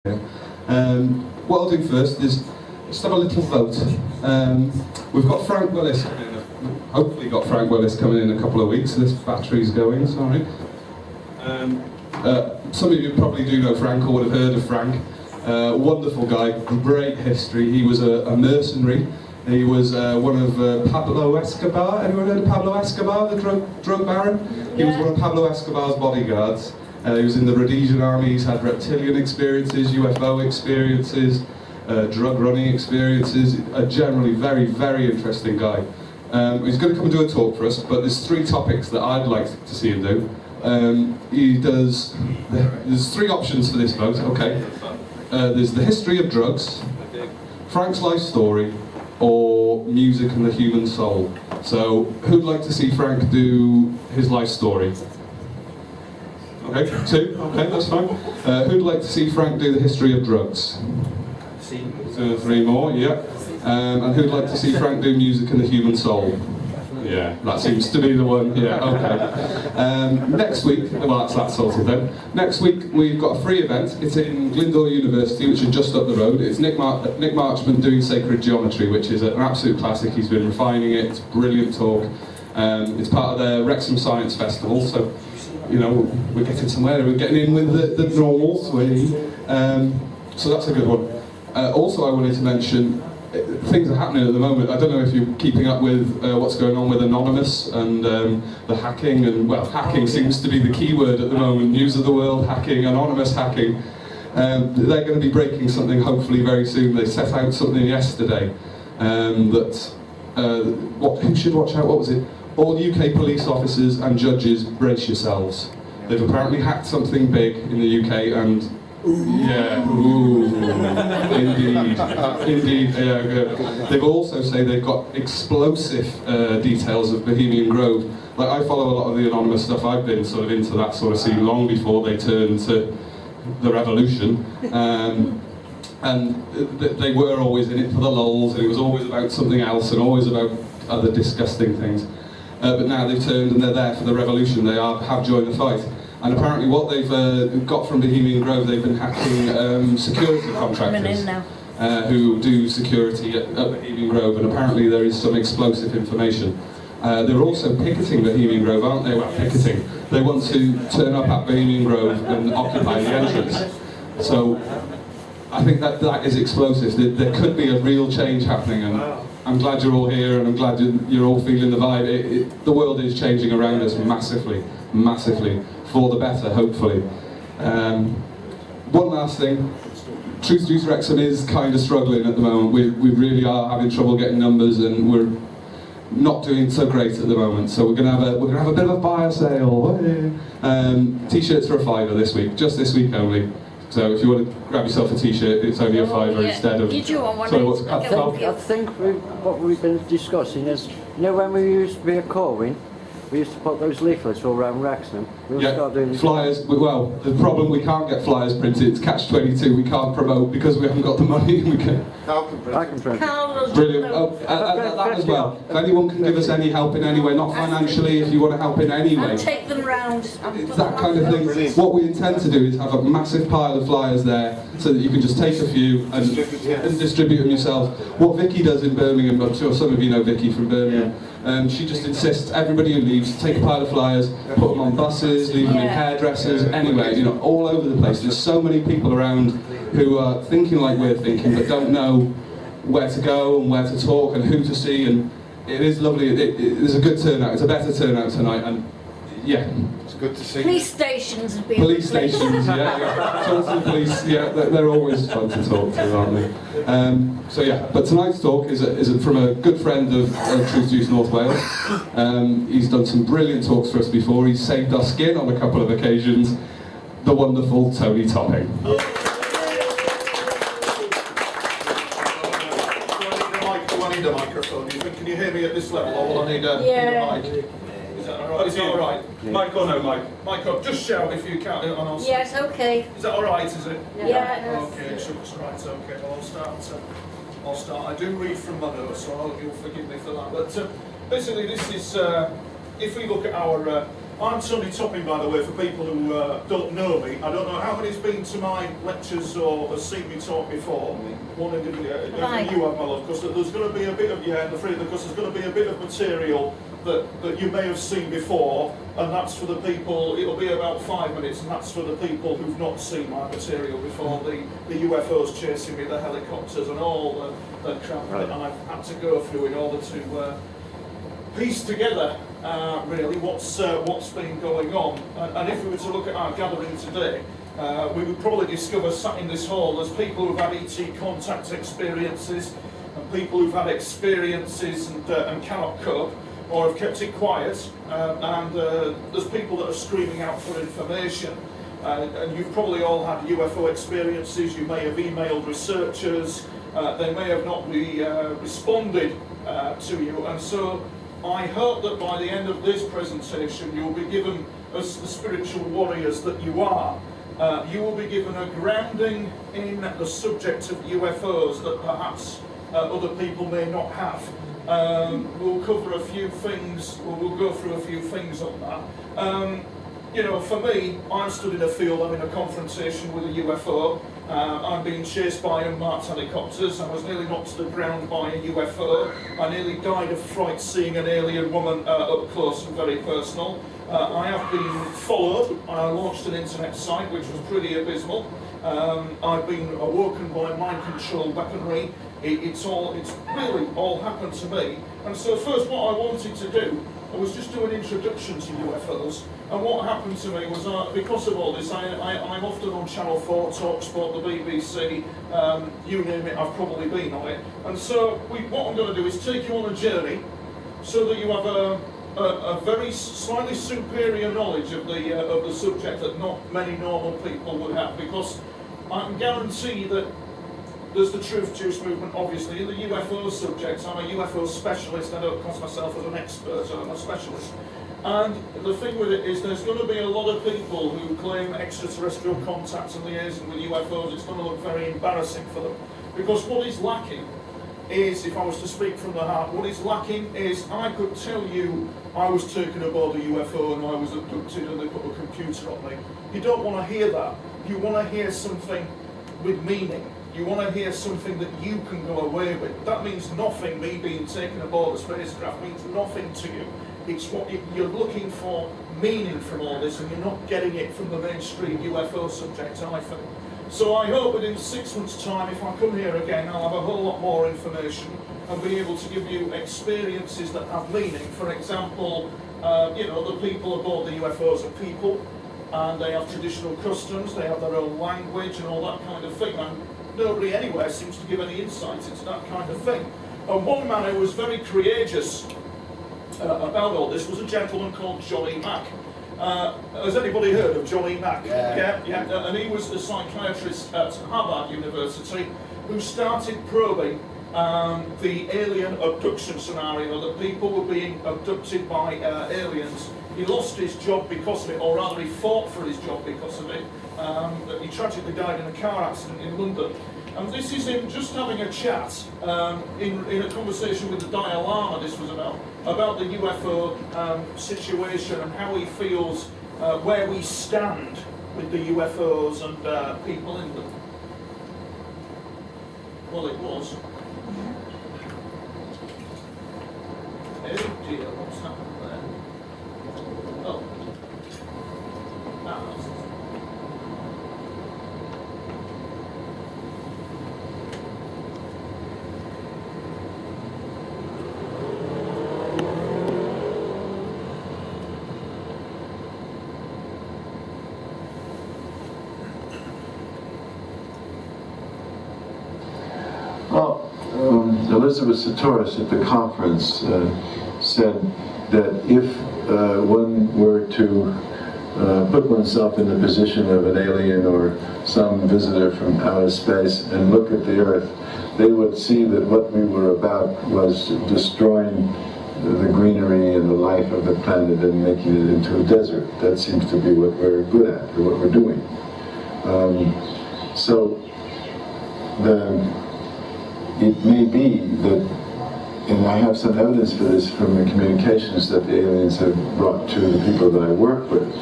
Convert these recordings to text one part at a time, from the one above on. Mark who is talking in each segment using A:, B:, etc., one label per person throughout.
A: What I'll do first is just have a little vote. We've got Frank Willis coming in, hopefully got Frank Willis coming in a couple of weeks. This battery's going, sorry. Some of you probably do know Frank or would have heard of Frank. Wonderful guy, great history. He was a mercenary. He was one of Pablo Escobar. Anyone heard of Pablo Escobar, the drug baron? He was one of Pablo Escobar's bodyguards. He was in the Rhodesian army. He's had reptilian experiences, UFO experiences, drug running experiences. A generally very, very interesting guy. He's going to come and do a talk for us, but there's 3 topics that I'd like to see him do. There's 3 options for this vote, okay. There's the history of drugs, Frank's life story, or music and the human soul. So, who'd like to see Frank do his life story? Okay, 2, okay, that's fine. Who'd like to see Frank do the history of drugs? 3 more, yeah. And who'd like to see Frank do music and the human soul? Yeah, that seems to be the one, yeah, okay. Next week, well that's that sorted then. Next week we've got a free event. It's in Glyndŵr University, which is just up the road. It's Nick Marchman doing Sacred Geometry, which is an absolute classic. He's been refining it, it's a brilliant talk. It's part of their Wrexham Science Festival, so you know, we're getting somewhere, we're getting in with the normals, so that's a good one. Also I wanted to mention, things are happening at the moment. I don't know if you're keeping up with what's going on with Anonymous and the hacking, and well, hacking seems to be the key word at the moment. News of the world, hacking, Anonymous hacking. They're going to be breaking something hopefully very soon. They set out something yesterday that, who should watch out, what was it? All UK police officers and judges, brace yourselves. They've apparently hacked something big in the UK and yeah, ooh, indeed, yeah, good. They've also say they've got explosive details of Bohemian Grove. Like, I follow a lot of the Anonymous stuff. I've been sort of into that sort of scene long before they turned to the revolution. And they were always in it for the lulz, and it was always about something else and always about other disgusting things. But now they've turned and they're there for the revolution. They have joined the fight. And apparently what they've got from Bohemian Grove, they've been hacking security contractors who do security at Bohemian Grove, and apparently there is some explosive information. They're also picketing Bohemian Grove, aren't they? Well, picketing. They want to turn up at Bohemian Grove and occupy the entrance. So I think that is explosive. There could be a real change happening, and I'm glad you're all here, and I'm glad you're all feeling the vibe. The world is changing around us massively, massively, for the better, hopefully. One last thing, Truth Juice Wrexham is kind of struggling at the moment. We really are having trouble getting numbers, and we're not doing so great at the moment. So we're gonna have a bit of a buyer sale. T-shirts for £5 this week, just this week only. So if you want to grab yourself a T-shirt, it's only a £5 instead of.
B: Did you want one?
A: I
C: think what we've been discussing is, you know, when we used to be a Corwin, we used to put those leaflets all around Wrexham. We'll start doing
A: flyers. Well, the problem, we can't get flyers printed. It's catch-22. We can't promote because we haven't got the money. We can.
C: I can print.
A: Brilliant. That as well. If anyone can give us any help in any way, not financially, if you want to help in any way.
B: I'll take them round.
A: It's that kind of thing. Brilliant. What we intend to do is have a massive pile of flyers there, so that you can just take a few and distribute them yourself. What Vicky does in Birmingham, I'm sure some of you know Vicky from Birmingham. She just insists everybody who leaves take a pile of flyers, put them on buses, leave them in hairdressers, anyway, you know, all over the place. There's so many people around who are thinking like we're thinking, but don't know where to go and where to talk and who to see. And it is lovely. It's a good turnout. It's a better turnout tonight, and yeah.
B: Good to see. Police stations have been.
A: Police stations, yeah. Talk to the police, yeah. They're always fun to talk to, aren't they? So yeah. But tonight's talk is from a good friend of Truth Juice North Wales. He's done some brilliant talks for us before. He's saved our skin on a couple of occasions. The wonderful Tony Topping.
D: Do I need a microphone? Can you hear me at this level, or will I need a mic? Is that alright?
A: Yeah. Mic or no mic?
D: Mic on. Just shout if you can. And I'll
B: yes, okay.
D: Is that alright, is it?
B: Yeah.
D: Okay, it's right, okay. Well, I'll start. I do read from my notes, so you'll forgive me for that. But basically, this is, if we look at our I'm Tony Topping, by the way, for people who don't know me. I don't know how many's been to my lectures or has seen me talk before. One of you have, my love, because there's going to be a bit of, yeah, I'm afraid, because there's going to be a bit of material that you may have seen before, and that's for the people, it'll be about 5 minutes, and that's for the people who've not seen my material before, the UFOs chasing me, the helicopters, and all the crap that I've had to go through in order to piece together really what's been going on. And if we were to look at our gathering today, we would probably discover, sat in this hall, there's people who've had ET contact experiences, and people who've had experiences and cannot cope, or have kept it quiet, and there's people that are screaming out for information. And you've probably all had UFO experiences. You may have emailed researchers, they may have not responded to you, and so I hope that by the end of this presentation you'll be given, as the spiritual warriors that you are, you will be given a grounding in the subject of UFOs that perhaps other people may not have. We'll cover a few things, we'll go through a few things on that. You know, for me, I'm stood in a field, I'm in a confrontation with a UFO. I'm being chased by unmarked helicopters. I was nearly knocked to the ground by a UFO. I nearly died of fright seeing an alien woman up close and very personal. I have been followed. I launched an internet site which was pretty abysmal. I've been awoken by mind control weaponry. It's really all happened to me. And so first what I wanted to do was just do an introduction to UFOs. And what happened to me was, because of all this, I'm often on Channel 4, TalkSport, the BBC, you name it, I've probably been on it. And so what I'm going to do is take you on a journey so that you have a very slightly superior knowledge of the subject that not many normal people would have, because I can guarantee that there's the Truth Juice movement, obviously. In the UFO subject, I'm a UFO specialist. I don't class myself as an expert, so I'm a specialist. And the thing with it is there's going to be a lot of people who claim extraterrestrial contacts and liaison with UFOs. It's going to look very embarrassing for them. Because what is lacking is, if I was to speak from the heart, what is lacking is I could tell you I was taken aboard a UFO and I was abducted and they put a computer on me. You don't want to hear that. You want to hear something with meaning. You want to hear something that you can go away with. That means nothing. Me being taken aboard a spacecraft means nothing to you. It's what you're looking for, meaning from all this, and you're not getting it from the mainstream UFO subject, I think. So I hope that in 6 months' time, if I come here again, I'll have a whole lot more information and be able to give you experiences that have meaning. For example, you know, the people aboard the UFOs are people, and they have traditional customs, they have their own language and all that kind of thing. And nobody anywhere seems to give any insight into that kind of thing. And one man who was very courageous about all this was a gentleman called Johnny Mack. Has anybody heard of Johnny Mack? Yeah. And he was a psychiatrist at Harvard University who started probing the alien abduction scenario, that people were being abducted by aliens. He lost his job because of it, or rather he fought for his job because of it. He tragically died in a car accident in London. And this is him just having a chat in a conversation with the Dalai Lama. This was about the UFO situation and how he feels where we stand with the UFOs and people in them. Well, it was. Oh dear, what's happened there? Oh.
E: Elizabeth Sahtouris at the conference said that if one were to put oneself in the position of an alien or some visitor from outer space and look at the Earth, they would see that what we were about was destroying the greenery and the life of the planet and making it into a desert. That seems to be what we're good at, or what we're doing. So it may be that and I have some evidence for this from the communications that the aliens have brought to the people that I work with,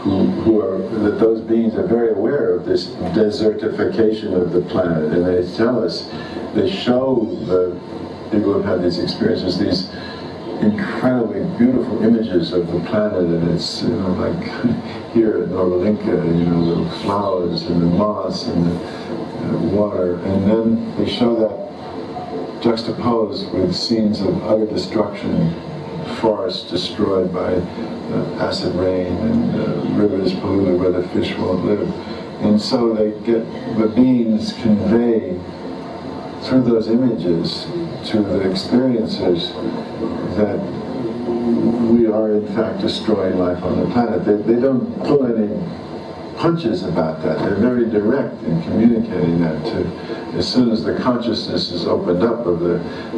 E: that those beings are very aware of this desertification of the planet, and they tell us, they show the people who have had these experiences these incredibly beautiful images of the planet, and it's, you know, like here at Novalinka, you know, the flowers and the moss and the water, and then they show that juxtaposed with scenes of utter destruction, forests destroyed by acid rain and rivers polluted where the fish won't live. And so they get, the beings convey through those images to the experiencers that we are in fact destroying life on the planet. They don't pull any punches about that. They're very direct in communicating that to, as soon as the consciousness is opened up of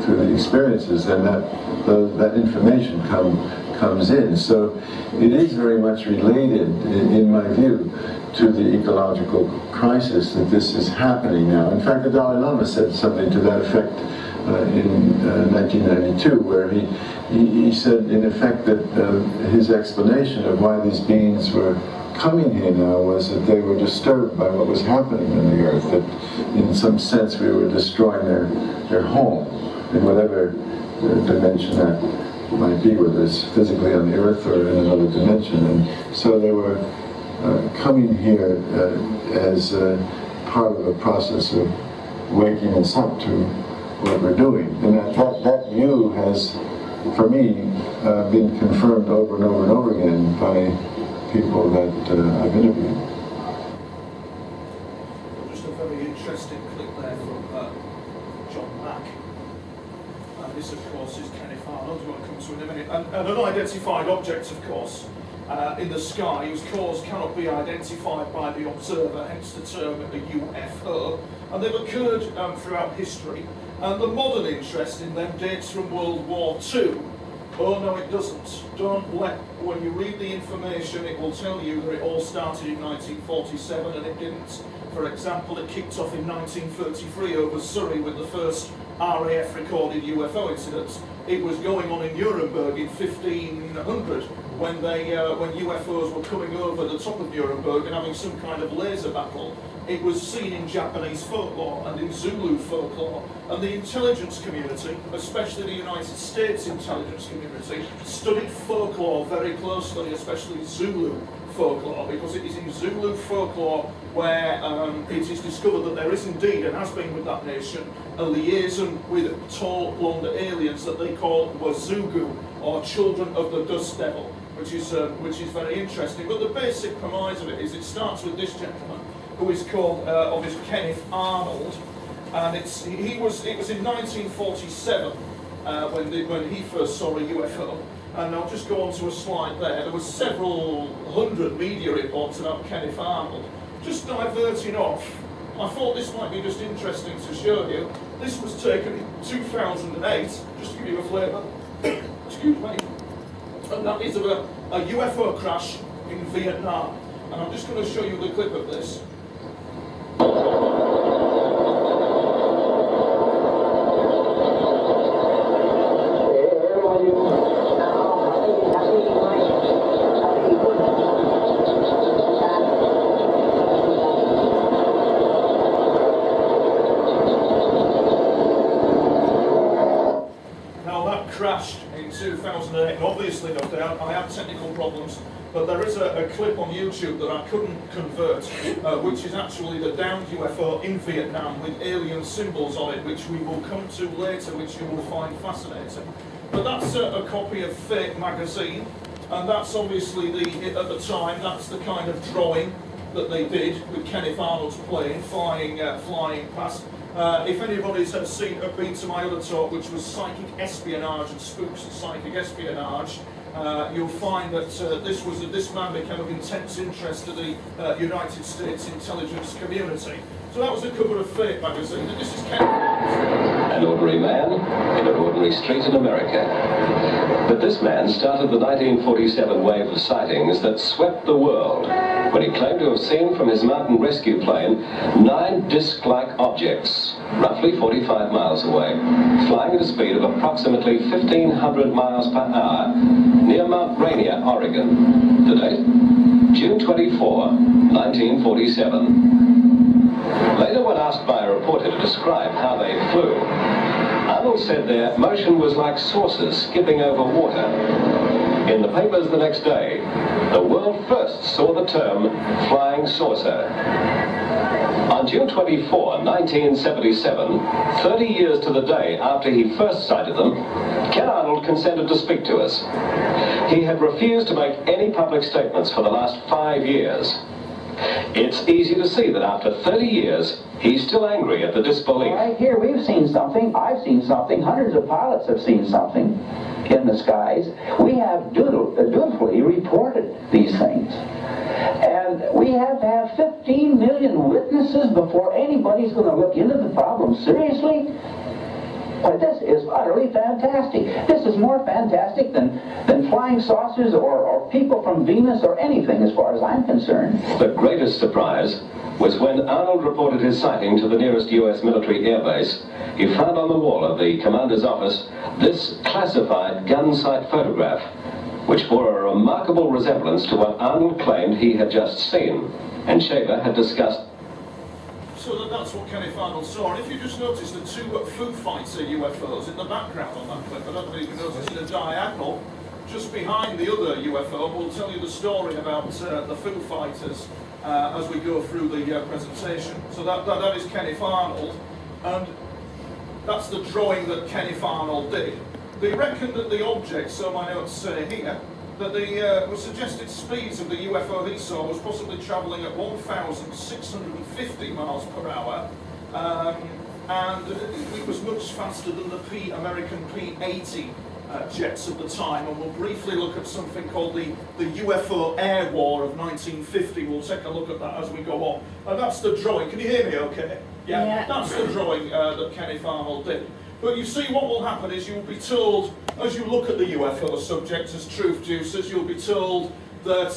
E: through the experiences, then that information comes in. So it is very much related, in my view, to the ecological crisis that this is happening now. In fact, the Dalai Lama said something to that effect in 1992, where he said, in effect, that his explanation of why these beings were coming here now was that they were disturbed by what was happening in the earth, that in some sense we were destroying their home in whatever dimension that might be, whether it's physically on the earth or in another dimension. And so they were coming here as part of a process of waking us up to what we're doing. And that view has, for me, been confirmed over and over and over again by people that I've interviewed.
D: Just a very interesting clip there from John Mack. And this, of course, is Kenneth Arnold, who I'll come to in a minute. And an unidentified object, of course, in the sky whose cause cannot be identified by the observer, hence the term a UFO. And they've occurred throughout history. And the modern interest in them dates from World War II. Oh no, it doesn't. When you read the information, it will tell you that it all started in 1947, and it didn't. For example, it kicked off in 1933 over Surrey with the first RAF recorded UFO incidents. It was going on in Nuremberg in 1500 when UFOs were coming over the top of Nuremberg and having some kind of laser battle. It was seen in Japanese folklore and in Zulu folklore, and the intelligence community, especially the United States intelligence community, studied folklore very closely, especially Zulu folklore, because it is in Zulu folklore where it is discovered that there is indeed, and has been with that nation, a liaison with tall blonde aliens that they call Wazugu, or children of the dust devil, which is very interesting. But the basic premise of it is, it starts with this gentleman, who is called obviously Kenneth Arnold, and it was in 1947 when he first saw a UFO. And I'll just go on to a slide there. There were several hundred media reports about Kenneth Arnold. Just diverting off, I thought this might be just interesting to show you. This was taken in 2008, just to give you a flavour. Excuse me. And that is of a UFO crash in Vietnam. And I'm just going to show you the clip of this. Crashed in 2008, and obviously I have technical problems, but there is a clip on YouTube that I couldn't convert, which is actually the downed UFO in Vietnam with alien symbols on it, which we will come to later, which you will find fascinating. But that's a copy of Fate magazine, and that's obviously at the time, that's the kind of drawing that they did with Kenneth Arnold's plane flying past. If anybody's been to my other talk, which was psychic espionage and spooks and psychic espionage, you'll find that this man became of intense interest to the United States intelligence community. So that was the cover of Fate magazine, and this is Kenneth.
F: An ordinary man in an ordinary street in America. But this man started the 1947 wave of sightings that swept the world. when he claimed to have seen from his mountain rescue plane 9 disc-like objects, roughly 45 miles away, flying at a speed of approximately 1,500 miles per hour near Mount Rainier, Oregon. The date? June 24, 1947. Later, when asked by a reporter to describe how they flew, Arnold said their motion was like saucers skipping over water. In the papers the next day, the world first saw the term flying saucer. On June 24, 1977, 30 years to the day after he first sighted them, Ken Arnold consented to speak to us. He had refused to make any public statements for the last 5 years. It's easy to see that after 30 years, he's still angry at the disbelief.
G: Right here, we've seen something. I've seen something. Hundreds of pilots have seen something in the skies. We have dutifully reported these things. And we have to have 15 million witnesses before anybody's going to look into the problem seriously. Well, this is utterly fantastic. This is more fantastic than flying saucers or people from Venus or anything as far as I'm concerned.
F: The greatest surprise was when Arnold reported his sighting to the nearest U.S. military air base. He found on the wall of the commander's office this classified gun sight photograph, which bore a remarkable resemblance to what Arnold claimed he had just seen, and Shaver had discussed.
D: So that's what Kenneth Arnold saw. And if you just notice the 2 Foo Fighter UFOs in the background on that clip, I don't know if you can notice in a diagonal, just behind the other UFO, we'll tell you the story about the Foo Fighters as we go through the presentation. So that is Kenneth Arnold, and that's the drawing that Kenneth Arnold did. They reckon that the object, so my notes say here, that the suggested speeds of the UFO he saw was possibly travelling at 1,650 miles per hour, and it was much faster than the American P-80 jets of the time. And we'll briefly look at something called the UFO Air War of 1950. We'll take a look at that as we go on. And that's the drawing. Can you hear me okay? Yeah. That's the drawing that Kenneth Arnold did. But you see, what will happen is you will be told, as you look at the UFO subject as truth juicers, you'll be told that,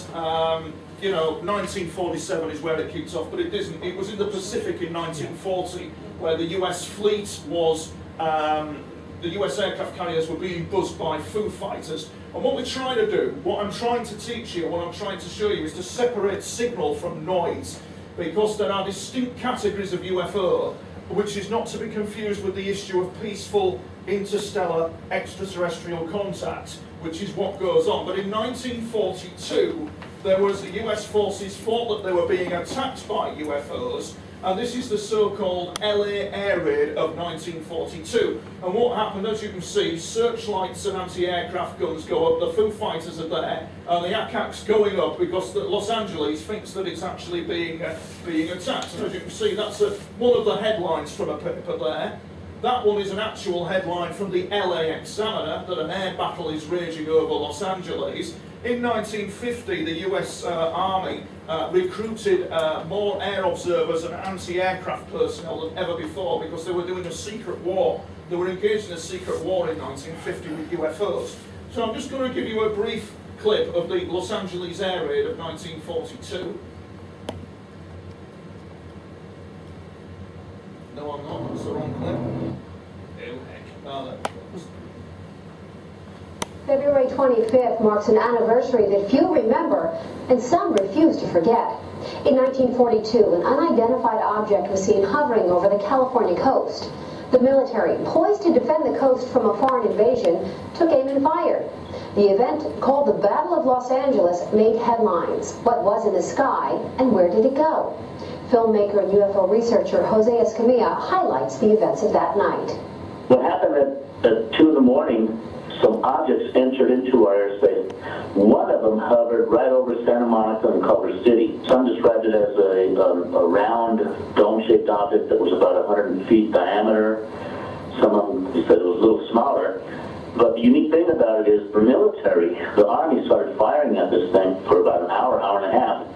D: 1947 is where it kicked off, but it isn't. It was in the Pacific in 1940, where the US fleet was, the US aircraft carriers were being buzzed by Foo Fighters. And what we're trying to do, what I'm trying to teach you, what I'm trying to show you, is to separate signal from noise, because there are distinct categories of UFO, which is not to be confused with the issue of peaceful interstellar extraterrestrial contact, which is what goes on. But in 1942, there was the US forces thought that they were being attacked by UFOs, and this is the so-called LA air raid of 1942. And what happened, as you can see, searchlights and anti-aircraft guns go up, the Foo Fighters are there, and the ACAC's going up because Los Angeles thinks that it's actually being attacked. And as you can see, that's one of the headlines from a paper there. That one is an actual headline from the LA Examiner, that an air battle is raging over Los Angeles. In 1950, the US Army recruited more air observers and anti-aircraft personnel than ever before, because they were doing a secret war. They were engaged in a secret war in 1950 with UFOs. So I'm just going to give you a brief clip of the Los Angeles air raid of 1942. No, I'm not. That's the wrong clip. Oh, heck.
H: February 25th marks an anniversary that few remember and some refuse to forget. In 1942, an unidentified object was seen hovering over the California coast. The military, poised to defend the coast from a foreign invasion, took aim and fired. The event, called the Battle of Los Angeles, made headlines. What was in the sky and where did it go? Filmmaker and UFO researcher Jose Escamilla highlights the events of that night.
I: What happened at 2 in the morning, some objects entered into our airspace. One of them hovered right over Santa Monica and Culver City. Some described it as a round, dome-shaped object that was about 100 feet diameter. Some of them said it was a little smaller. But the unique thing about it is the military, the Army, started firing at this thing for about an hour, hour and a half,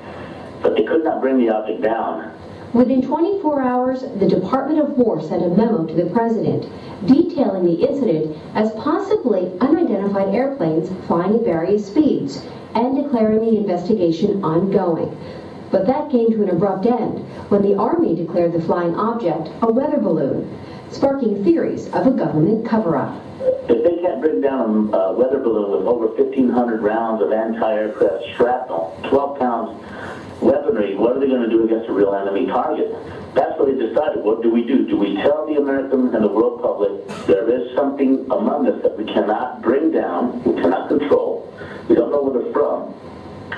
I: but they could not bring the object down.
H: Within 24 hours, the Department of War sent a memo to the President detailing the incident as possibly unidentified airplanes flying at various speeds and declaring the investigation ongoing. But that came to an abrupt end when the Army declared the flying object a weather balloon, sparking theories of a government cover-up.
I: If they can't bring down a weather balloon with over 1,500 rounds of anti-aircraft shrapnel, 12 pounds weaponry, what are they going to do against a real enemy target? That's what they decided. What do? Do we tell the American and the world public there is something among us that we cannot bring down, we cannot control, we don't know where they're from,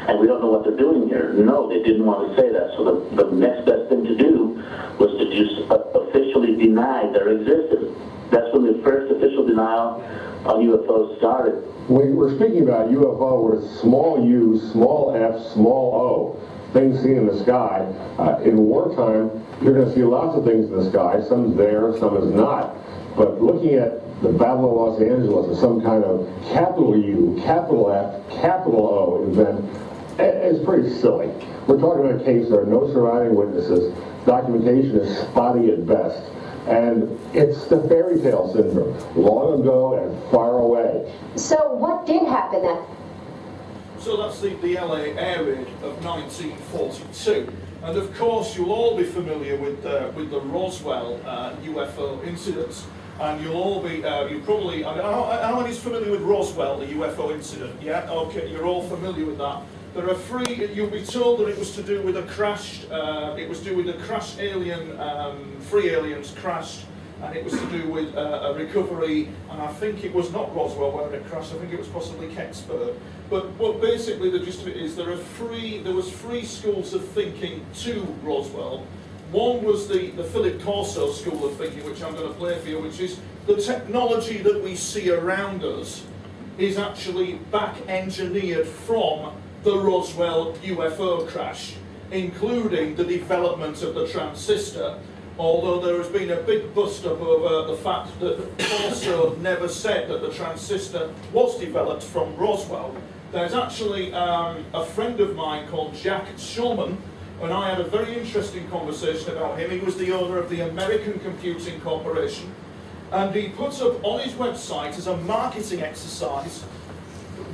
I: and we don't know what they're doing here? No, they didn't want to say that. So the next best thing to do was to just officially deny their existence. That's when the first official denial on UFOs started.
J: We're speaking about UFO with small u, small f, small o, things seen in the sky. In wartime, you're going to see lots of things in the sky. Some's there, some is not. But looking at the Battle of Los Angeles as some kind of capital U, capital F, capital O event is pretty silly. We're talking about a case, there are no surviving witnesses, documentation is spotty at best. And it's the fairy tale syndrome, long ago and far away.
H: So what did happen then?
D: So that's the LA air raid of 1942. And of course you'll all be familiar with the Roswell UFO incidents. And you'll all be, you probably, how many is familiar with Roswell, the UFO incident? Yeah, okay, you're all familiar with that. There are three, you'll be told that it was to do with a crashed, it was to do with a crashed alien, 3 aliens crashed, and it was to do with a recovery, and I think it was not Roswell where it crashed, I think it was possibly Kecksburg. But basically the gist of it is there was three schools of thinking to Roswell. One was the Philip Corso school of thinking, which I'm going to play for you, which is the technology that we see around us is actually back engineered from the Roswell UFO crash, including the development of the transistor, although there has been a big bust-up over the fact that Corso never said that the transistor was developed from Roswell. There's actually a friend of mine called Jack Shulman, and I had a very interesting conversation about him. He was the owner of the American Computing Corporation, and he put up on his website as a marketing exercise,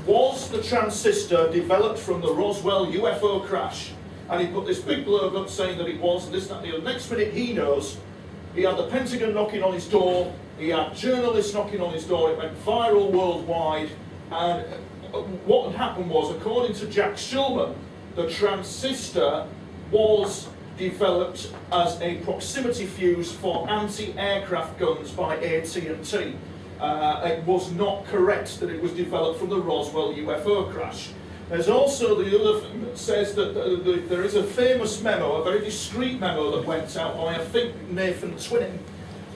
D: was the transistor developed from the Roswell UFO crash? And he put this big blurb up saying that it was, and this, that, and the other. Next minute he knows, he had the Pentagon knocking on his door, he had journalists knocking on his door, it went viral worldwide, and what had happened was, according to Jack Shulman, the transistor was developed as a proximity fuse for anti-aircraft guns by AT&T. It was not correct that it was developed from the Roswell UFO crash. There's also the other thing that says that there is a famous memo, a very discreet memo that went out by, I think, Nathan Twinning,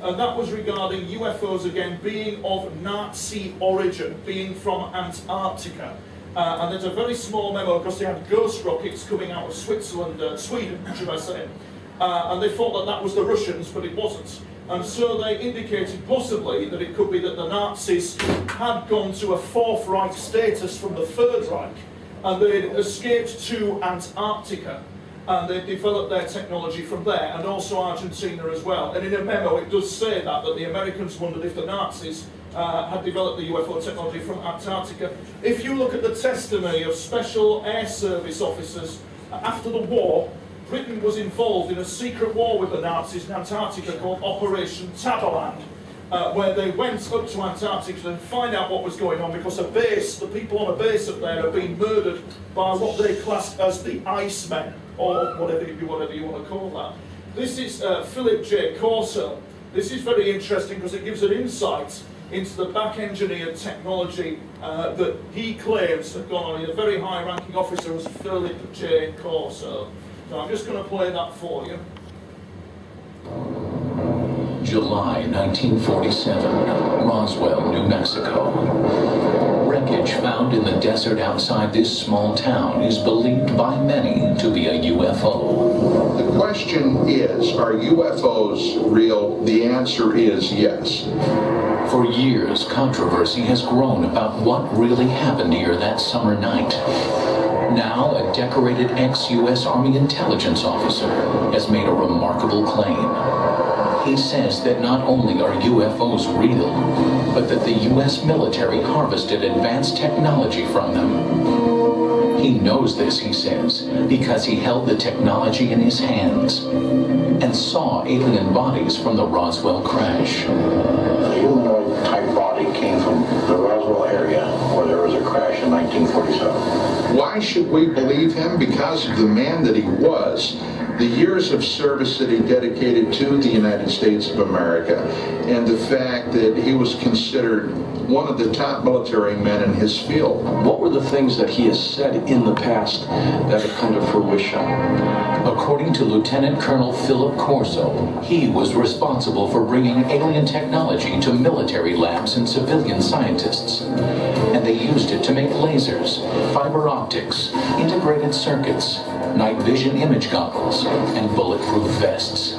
D: and that was regarding UFOs again being of Nazi origin, being from Antarctica. And there's a very small memo because they had ghost rockets coming out of Switzerland, Sweden, should I say, and they thought that that was the Russians, but it wasn't. And so they indicated possibly that it could be that the Nazis had gone to a Fourth Reich status from the Third Reich, and they'd escaped to Antarctica, and they developed their technology from there, and also Argentina as well. And in a memo it does say that the Americans wondered if the Nazis had developed the UFO technology from Antarctica. If you look at the testimony of Special Air Service officers after the war, Britain was involved in a secret war with the Nazis in Antarctica called Operation Tabaland, where they went up to Antarctica to find out what was going on, because a base, the people on a base up there, have been murdered by what they classed as the Icemen, or whatever you want to call that. This is Philip J. Corso. This is very interesting because it gives an insight into the back-engineered technology that he claims had gone on. He's a very high-ranking officer, was Philip J. Corso. So I'm just going to play that for you.
K: July 1947, Roswell, New Mexico. Wreckage found in the desert outside this small town is believed by many to be a UFO.
L: The question is, are UFOs real? The answer is yes.
K: For years, controversy has grown about what really happened here that summer night. Now, a decorated ex-U.S. Army intelligence officer has made a remarkable claim. He says that not only are UFOs real, but that the U.S. military harvested advanced technology from them. He knows this, he says, because he held the technology in his hands and saw alien bodies from the Roswell crash.
M: The humanoid-type body came from the Roswell area where there was a crash in 1947.
L: Why should we believe him? Because of the man that he was, the years of service that he dedicated to the United States of America, and the fact that he was considered one of the top military men in his field.
N: What were the things that he has said in the past that have come to fruition?
K: According to Lieutenant Colonel Philip Corso, he was responsible for bringing alien technology to military labs and civilian scientists. And they used it to make lasers, fiber optics, integrated circuits, night vision image goggles, and bulletproof vests.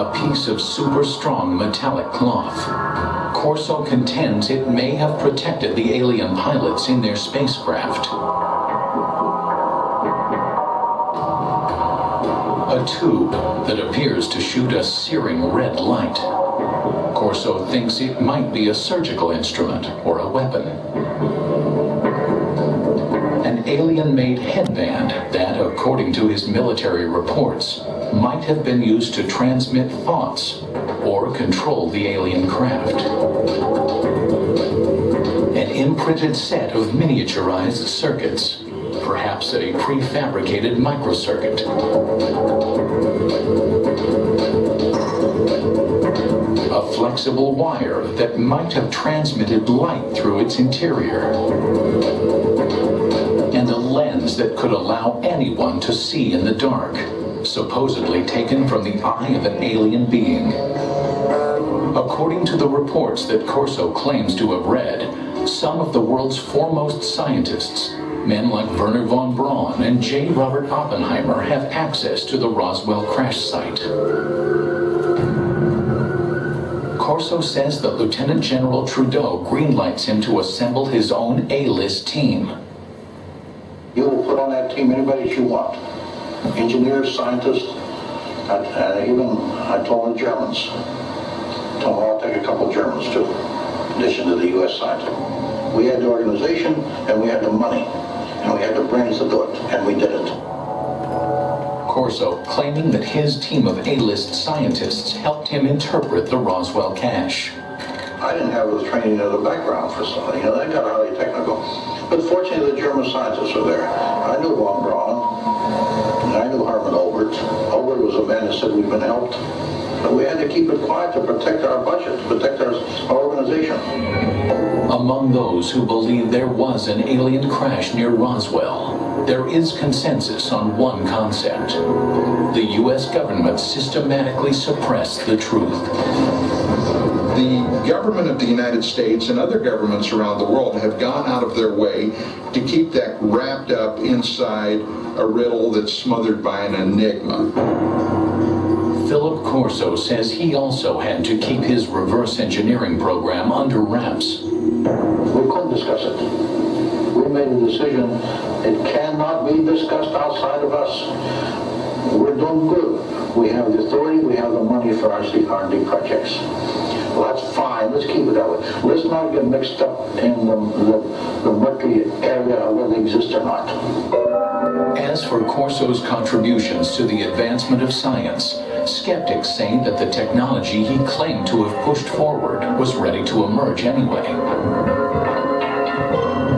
K: A piece of super strong metallic cloth. Corso contends it may have protected the alien pilots in their spacecraft. A tube that appears to shoot a searing red light. Corso thinks it might be a surgical instrument or a weapon. An alien-made headband that, according to his military reports, might have been used to transmit thoughts or control the alien craft. An imprinted set of miniaturized circuits, perhaps a prefabricated microcircuit. A flexible wire that might have transmitted light through its interior. And a lens that could allow anyone to see in the dark, supposedly taken from the eye of an alien being. According to the reports that Corso claims to have read, some of the world's foremost scientists, men like Wernher von Braun and J. Robert Oppenheimer, have access to the Roswell crash site. Corso says that Lieutenant General Trudeau greenlights him to assemble his own A-list team.
M: You will put on that team anybody you want. Engineers, scientists, even I told the Germans. Told them I'll take a couple Germans too, in addition to the U.S. scientists. We had the organization and we had the money and we had the brains to do it, and we did it.
K: Corso claiming that his team of A-list scientists helped him interpret the Roswell cache.
M: I didn't have the training or the background for something, they got highly technical. But fortunately, the German scientists were there. I knew von Braun, and I knew Hermann Oberth. Oberth was a man that said we've been helped. But we had to keep it quiet to protect our budget, to protect our organization.
K: Among those who believe there was an alien crash near Roswell, there is consensus on one concept. The U.S. government systematically suppressed the truth.
L: The government of the United States and other governments around the world have gone out of their way to keep that wrapped up inside a riddle that's smothered by an enigma.
K: Philip Corso says he also had to keep his reverse engineering program under wraps.
M: We couldn't discuss it. We made a decision. It cannot be discussed outside of us. We're doing good. We have the authority, we have the money for our R&D projects. Well, that's fine. Let's keep it that way. Let's not get mixed up in the murky area whether they exist or not.
K: As for Corso's contributions to the advancement of science, skeptics say that the technology he claimed to have pushed forward was ready to emerge anyway.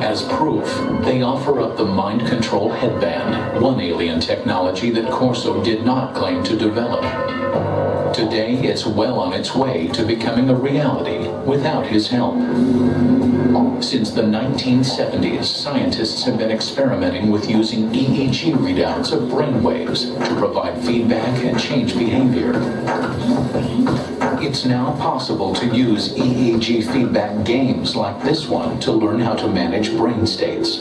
K: As proof, they offer up the mind control headband, one alien technology that Corso did not claim to develop. Today, it's well on its way to becoming a reality without his help. Since the 1970s, scientists have been experimenting with using EEG readouts of brain waves to provide feedback and change behavior. It's now possible to use EEG feedback games like this one to learn how to manage brain states.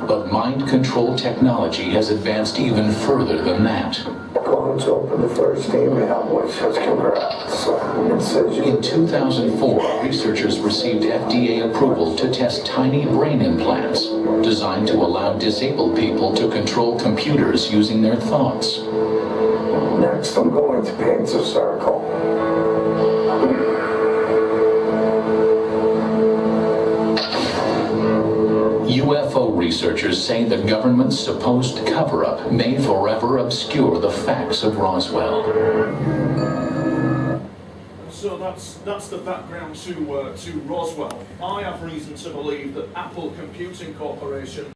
K: But mind control technology has advanced even further than that.
O: Going to open the first email, which says congrats. It says
K: In 2004, researchers received FDA approval to test tiny brain implants designed to allow disabled people to control computers using their thoughts.
O: Next, I'm going to paint a circle.
K: UFO researchers say the government's supposed cover-up may forever obscure the facts of Roswell.
D: So that's the background to Roswell. I have reason to believe that Apple Computing Corporation